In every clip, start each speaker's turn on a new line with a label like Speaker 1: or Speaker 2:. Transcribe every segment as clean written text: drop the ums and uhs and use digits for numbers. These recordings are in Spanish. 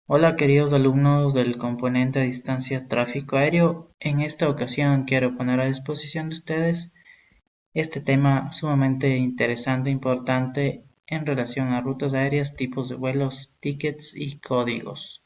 Speaker 1: Hola queridos alumnos del componente a distancia tráfico aéreo, en esta ocasión quiero poner a disposición de ustedes este tema sumamente interesante e importante en relación a rutas aéreas, tipos de vuelos, tickets y códigos.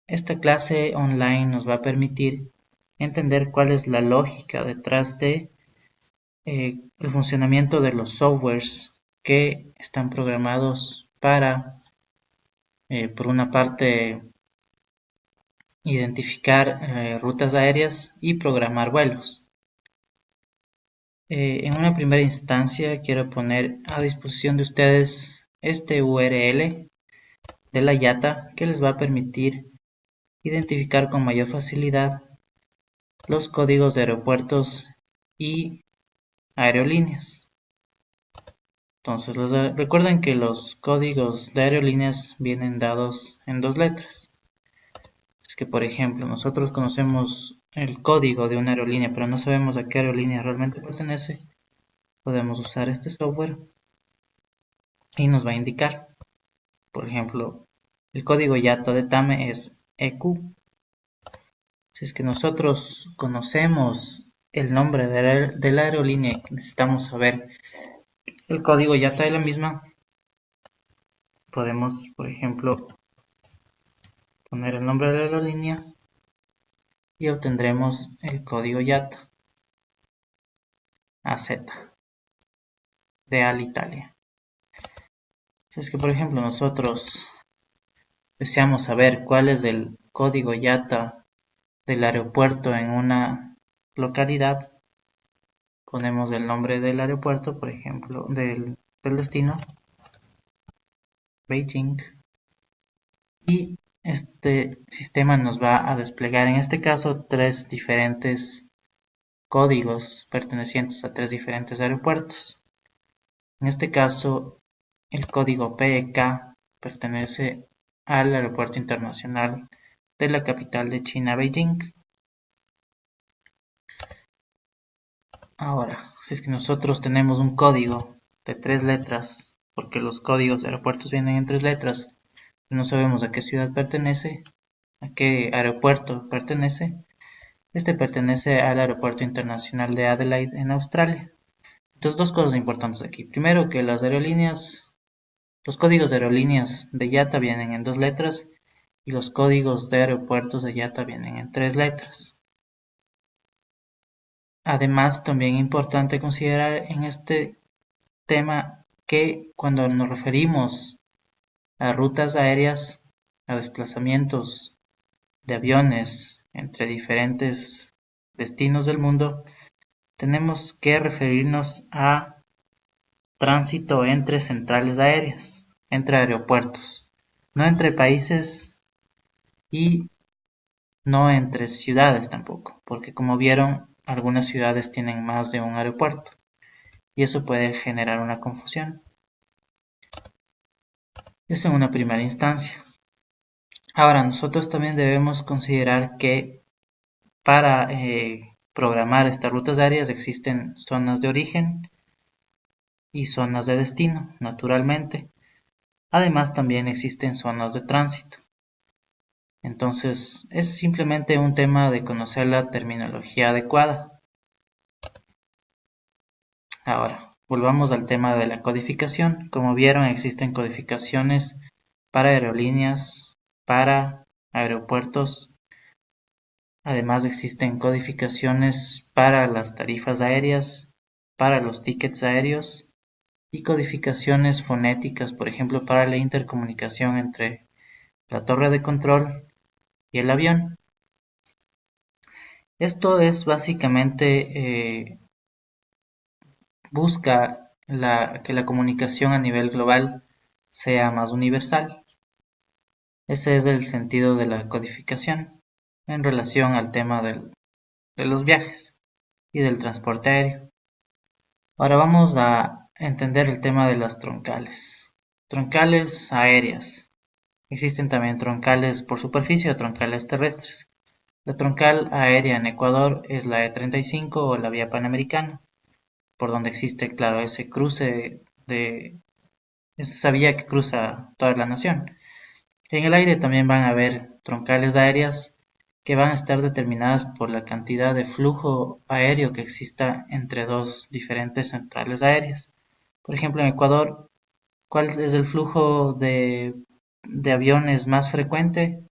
Speaker 1: Esta clase online nos va a permitir entender cuál es la lógica detrás de el funcionamiento de los softwares que están programados para, por una parte, identificar rutas aéreas y programar vuelos. En una primera instancia quiero poner a disposición de ustedes este URL de la IATA que les va a permitir identificar con mayor facilidad los códigos de aeropuertos y aerolíneas. Entonces, recuerden que los códigos de aerolíneas vienen dados en dos letras. Es que, por ejemplo, nosotros conocemos el código de una aerolínea, pero no sabemos a qué aerolínea realmente pertenece. Podemos usar este software y nos va a indicar. Por ejemplo, el código IATA de TAME es EQ. Si es que nosotros conocemos el nombre de la aerolínea y necesitamos saber el código IATA de la misma, podemos, por ejemplo, poner el nombre de la aerolínea y obtendremos el código IATA AZ de Alitalia. Si es que, por ejemplo, nosotros deseamos saber cuál es el código IATA del aeropuerto en una localidad, ponemos el nombre del aeropuerto, por ejemplo, del destino, Beijing, y este sistema nos va a desplegar en este caso tres diferentes códigos pertenecientes a tres diferentes aeropuertos. En este caso, el código PEK pertenece al aeropuerto internacional de la capital de China, Beijing. Ahora, si es que nosotros tenemos un código de tres letras, porque los códigos de aeropuertos vienen en tres letras, no sabemos a qué ciudad pertenece, a qué aeropuerto pertenece, este pertenece al Aeropuerto Internacional de Adelaide en Australia. Entonces, dos cosas importantes aquí. Primero, que las aerolíneas, los códigos de aerolíneas de IATA vienen en dos letras y los códigos de aeropuertos de IATA vienen en tres letras. Además, también es importante considerar en este tema que cuando nos referimos a rutas aéreas, a desplazamientos de aviones entre diferentes destinos del mundo, tenemos que referirnos a tránsito entre centrales aéreas, entre aeropuertos, no entre países y no entre ciudades tampoco, porque como vieron, algunas ciudades tienen más de un aeropuerto y eso puede generar una confusión. Eso en una primera instancia. Ahora, nosotros también debemos considerar que para programar estas rutas aéreas existen zonas de origen y zonas de destino, naturalmente. Además, también existen zonas de tránsito. Entonces, es simplemente un tema de conocer la terminología adecuada. Ahora, volvamos al tema de la codificación. Como vieron, existen codificaciones para aerolíneas, para aeropuertos. Además, existen codificaciones para las tarifas aéreas, para los tickets aéreos y codificaciones fonéticas, por ejemplo, para la intercomunicación entre la torre de control y el avión. Esto es básicamente busca que la comunicación a nivel global sea más universal. Ese es el sentido de la codificación en relación al tema de los viajes y del transporte aéreo. Ahora vamos a entender el tema de las troncales. Troncales aéreas. Existen también troncales por superficie o troncales terrestres. La troncal aérea en Ecuador es la E35 o la vía panamericana, por donde existe, claro, ese cruce de esa vía que cruza toda la nación. En el aire también van a haber troncales aéreas que van a estar determinadas por la cantidad de flujo aéreo que exista entre dos diferentes centrales aéreas. Por ejemplo, en Ecuador, ¿cuál es el flujo de aviones más frecuente?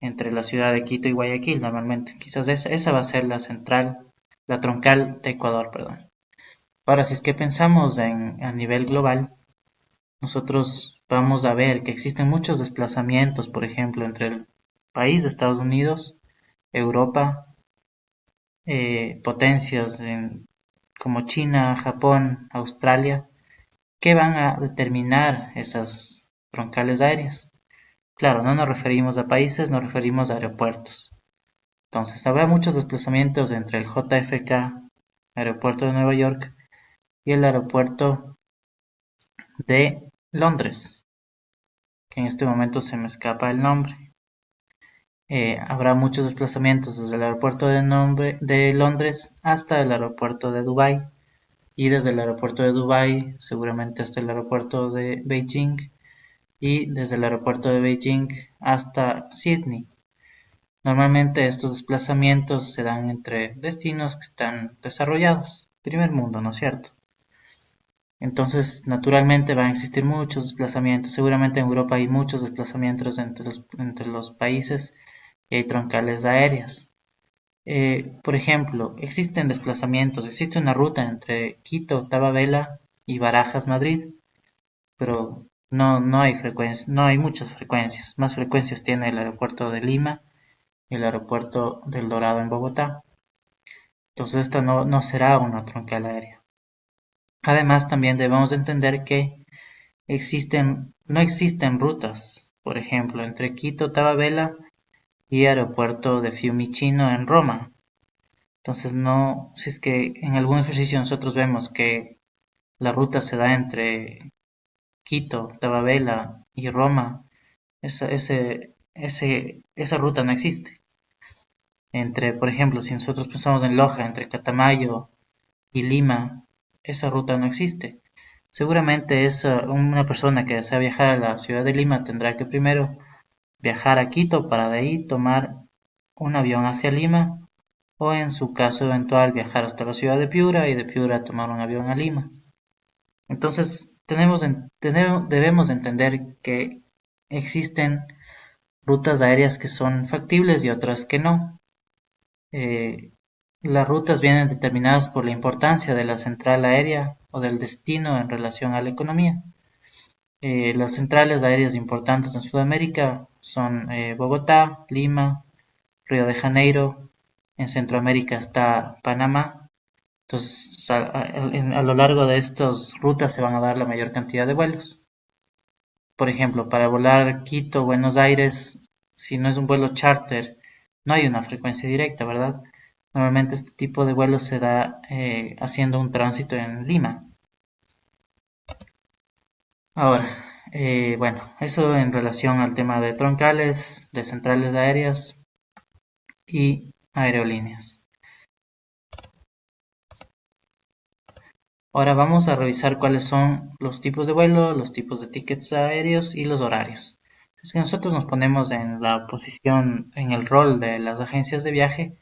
Speaker 1: Entre la ciudad de Quito y Guayaquil normalmente. Quizás esa va a ser la central, la troncal de Ecuador, perdón. Ahora, si es que pensamos a nivel global, nosotros vamos a ver que existen muchos desplazamientos, por ejemplo, entre el país de Estados Unidos, Europa, potencias como China, Japón, Australia, que van a determinar esas troncales aéreas. Claro, no nos referimos a países, nos referimos a aeropuertos. Entonces, habrá muchos desplazamientos entre el JFK, aeropuerto de Nueva York, y el aeropuerto de Londres, que en este momento se me escapa el nombre. Habrá muchos desplazamientos desde el aeropuerto de Londres hasta el aeropuerto de Dubái, y desde el aeropuerto de Dubái seguramente hasta el aeropuerto de Beijing, y desde el aeropuerto de Beijing hasta Sydney. Normalmente estos desplazamientos se dan entre destinos que están desarrollados, primer mundo, ¿no es cierto? Entonces, naturalmente van a existir muchos desplazamientos. Seguramente en Europa hay muchos desplazamientos entre los países y hay troncales aéreas. Por ejemplo, existen desplazamientos, existe una ruta entre Quito, Tababela y Barajas, Madrid, pero no hay frecuencia, no hay muchas frecuencias. Más frecuencias tiene el aeropuerto de Lima y el aeropuerto del Dorado en Bogotá. Entonces, esta no será una troncal aérea. Además, también debemos entender que no existen rutas, por ejemplo, entre Quito, Tababela y aeropuerto de Fiumicino en Roma. Entonces, no, si es que en algún ejercicio nosotros vemos que la ruta se da entre Quito, Tababela y Roma, esa ruta no existe. Entre, por ejemplo, si nosotros pensamos en Loja, entre Catamayo y Lima, esa ruta no existe. Seguramente una persona que desea viajar a la ciudad de Lima tendrá que primero viajar a Quito para de ahí tomar un avión hacia Lima, o en su caso eventual viajar hasta la ciudad de Piura y de Piura tomar un avión a Lima. Entonces debemos entender que existen rutas aéreas que son factibles y otras que no. Eh, las rutas vienen determinadas por la importancia de la central aérea o del destino en relación a la economía. Las centrales aéreas importantes en Sudamérica son Bogotá, Lima, Río de Janeiro. En Centroamérica está Panamá. Entonces, a lo largo de estas rutas se van a dar la mayor cantidad de vuelos. Por ejemplo, para volar Quito, Buenos Aires, si no es un vuelo charter, no hay una frecuencia directa, ¿verdad? Normalmente este tipo de vuelo se da haciendo un tránsito en Lima. Ahora, bueno, eso en relación al tema de troncales, de centrales aéreas y aerolíneas. Ahora vamos a revisar cuáles son los tipos de vuelo, los tipos de tickets aéreos y los horarios. Es que nosotros nos ponemos en la posición, en el rol de las agencias de viaje,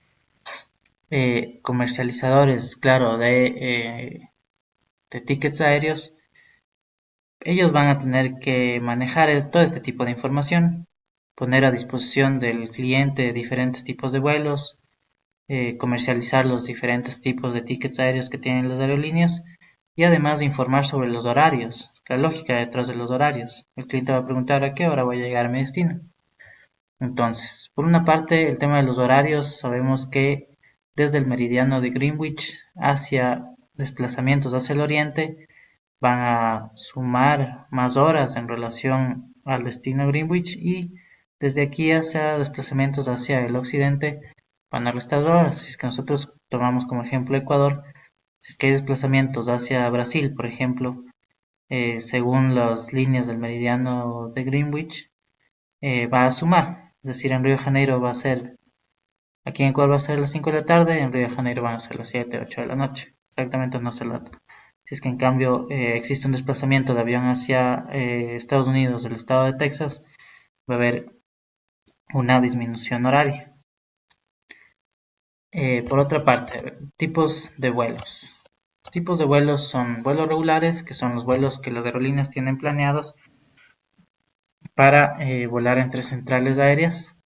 Speaker 1: comercializadores, claro, de tickets aéreos. Ellos van a tener que manejar todo este tipo de información, poner a disposición del cliente diferentes tipos de vuelos, comercializar los diferentes tipos de tickets aéreos que tienen las aerolíneas y además de informar sobre los horarios, la lógica detrás de los horarios. El cliente va a preguntar a qué hora voy a llegar a mi destino. Entonces, por una parte, el tema de los horarios, sabemos que desde el meridiano de Greenwich hacia desplazamientos hacia el oriente van a sumar más horas en relación al destino Greenwich, y desde aquí hacia desplazamientos hacia el occidente van a restar horas. Si es que nosotros tomamos como ejemplo Ecuador, si es que hay desplazamientos hacia Brasil, por ejemplo, según las líneas del meridiano de Greenwich, va a sumar. Es decir, en Río de Janeiro va a ser, aquí en Ecuador va a ser las 5 de la tarde, en Río de Janeiro van a ser las 7, 8 de la noche. Exactamente no sé el dato. Si es que en cambio existe un desplazamiento de avión hacia Estados Unidos del estado de Texas, va a haber una disminución horaria. Por otra parte, tipos de vuelos. Tipos de vuelos son vuelos regulares, que son los vuelos que las aerolíneas tienen planeados para volar entre centrales aéreas.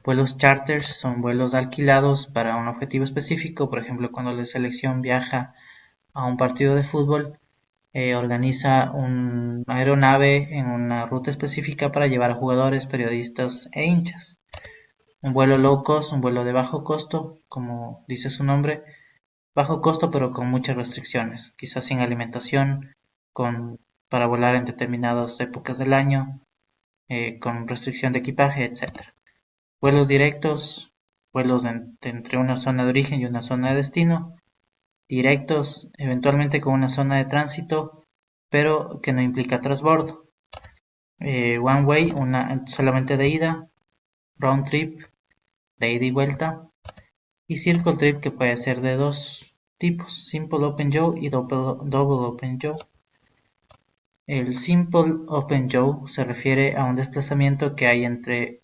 Speaker 1: Vuelos charters son vuelos alquilados para un objetivo específico, por ejemplo, cuando la selección viaja a un partido de fútbol, organiza una aeronave en una ruta específica para llevar a jugadores, periodistas e hinchas. Un vuelo low cost, un vuelo de bajo costo, como dice su nombre, bajo costo pero con muchas restricciones, quizás sin alimentación, para volar en determinadas épocas del año, con restricción de equipaje, etc. Vuelos directos, vuelos entre una zona de origen y una zona de destino, directos, eventualmente con una zona de tránsito, pero que no implica transbordo. One way, solamente de ida, round trip, de ida y vuelta, y circle trip, que puede ser de dos tipos, simple open jaw y double open jaw. El simple open jaw se refiere a un desplazamiento que hay entre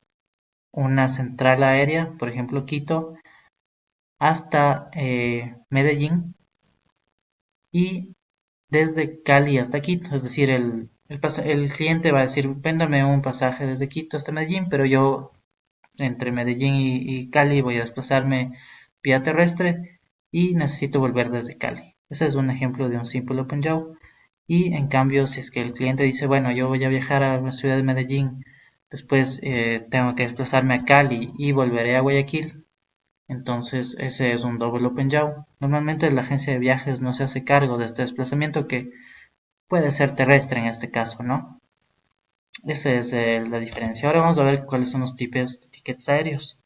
Speaker 1: una central aérea, por ejemplo Quito, hasta Medellín, y desde Cali hasta Quito. Es decir, el cliente va a decir, véndame un pasaje desde Quito hasta Medellín, pero yo entre Medellín y Cali voy a desplazarme vía terrestre y necesito volver desde Cali. Ese es un ejemplo de un simple open jaw. Y en cambio, si es que el cliente dice, bueno, yo voy a viajar a la ciudad de Medellín, después tengo que desplazarme a Cali y volveré a Guayaquil, entonces ese es un double open jaw. Normalmente la agencia de viajes no se hace cargo de este desplazamiento, que puede ser terrestre en este caso, ¿no? Esa es la diferencia. Ahora vamos a ver cuáles son los tipos de tickets aéreos.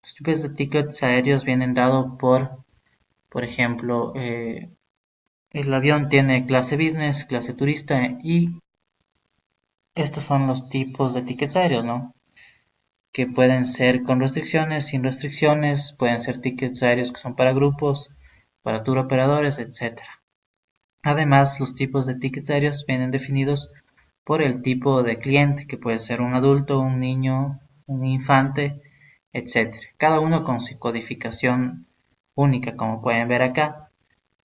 Speaker 1: Los tipos de tickets aéreos vienen dados por ejemplo, el avión tiene clase business, clase turista, y estos son los tipos de tickets aéreos, ¿no? Que pueden ser con restricciones, sin restricciones, pueden ser tickets aéreos que son para grupos, para tour operadores, etc. Además, los tipos de tickets aéreos vienen definidos por el tipo de cliente, que puede ser un adulto, un niño, un infante, etc. Cada uno con su codificación única, como pueden ver acá.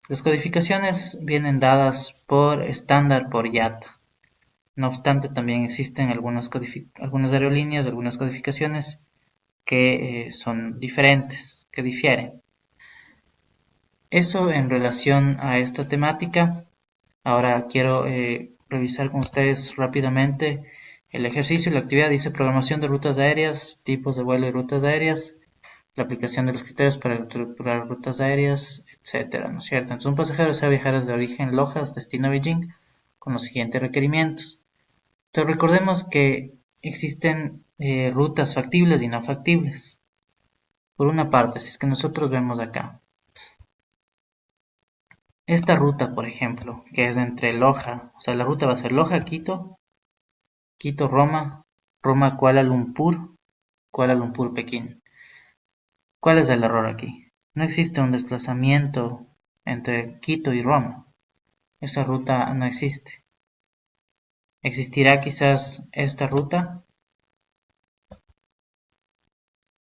Speaker 1: Las codificaciones vienen dadas por estándar por IATA. No obstante, también existen algunas aerolíneas, algunas codificaciones que son diferentes, que difieren. Eso en relación a esta temática. Ahora quiero revisar con ustedes rápidamente el ejercicio y la actividad. Dice programación de rutas aéreas, tipos de vuelo y rutas aéreas, la aplicación de los criterios para estructurar rutas aéreas, etcétera, ¿no es cierto? Entonces un pasajero desea viajar desde origen Lojas, destino Beijing, con los siguientes requerimientos. Entonces recordemos que existen rutas factibles y no factibles. Por una parte, si es que nosotros vemos acá, esta ruta, por ejemplo, que es entre Loja, o sea, la ruta va a ser Loja-Quito, Quito-Roma, Roma-Kuala Lumpur, Kuala Lumpur-Pekín. ¿Cuál es el error aquí? No existe un desplazamiento entre Quito y Roma. Esa ruta no existe. ¿Existirá quizás esta ruta?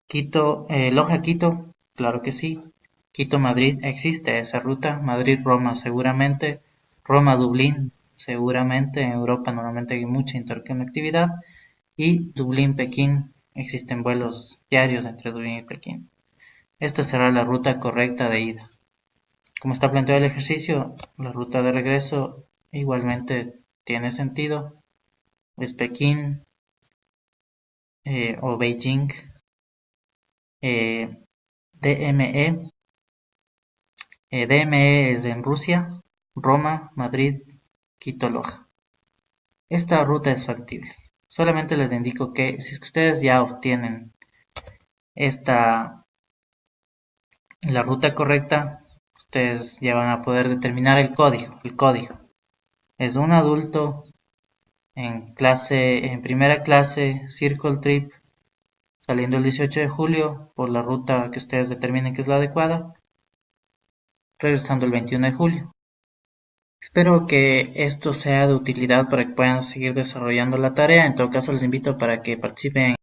Speaker 1: Loja-Quito, claro que sí. Quito-Madrid, existe esa ruta. Madrid-Roma, seguramente. Roma-Dublín, seguramente. En Europa normalmente hay mucha interconectividad. Y Dublín-Pekín, existen vuelos diarios entre Dublín y Pekín. Esta será la ruta correcta de ida. Como está planteado el ejercicio, la ruta de regreso igualmente tiene sentido. Es Pekín o Beijing, DME. DME es en Rusia, Roma, Madrid, Quito, Loja. Esta ruta es factible. Solamente les indico que si es que ustedes ya obtienen la ruta correcta, ustedes ya van a poder determinar el código. El código es un adulto en primera clase, Circle Trip, saliendo el 18 de julio por la ruta que ustedes determinen que es la adecuada, regresando el 21 de julio. Espero que esto sea de utilidad para que puedan seguir desarrollando la tarea. En todo caso, les invito para que participen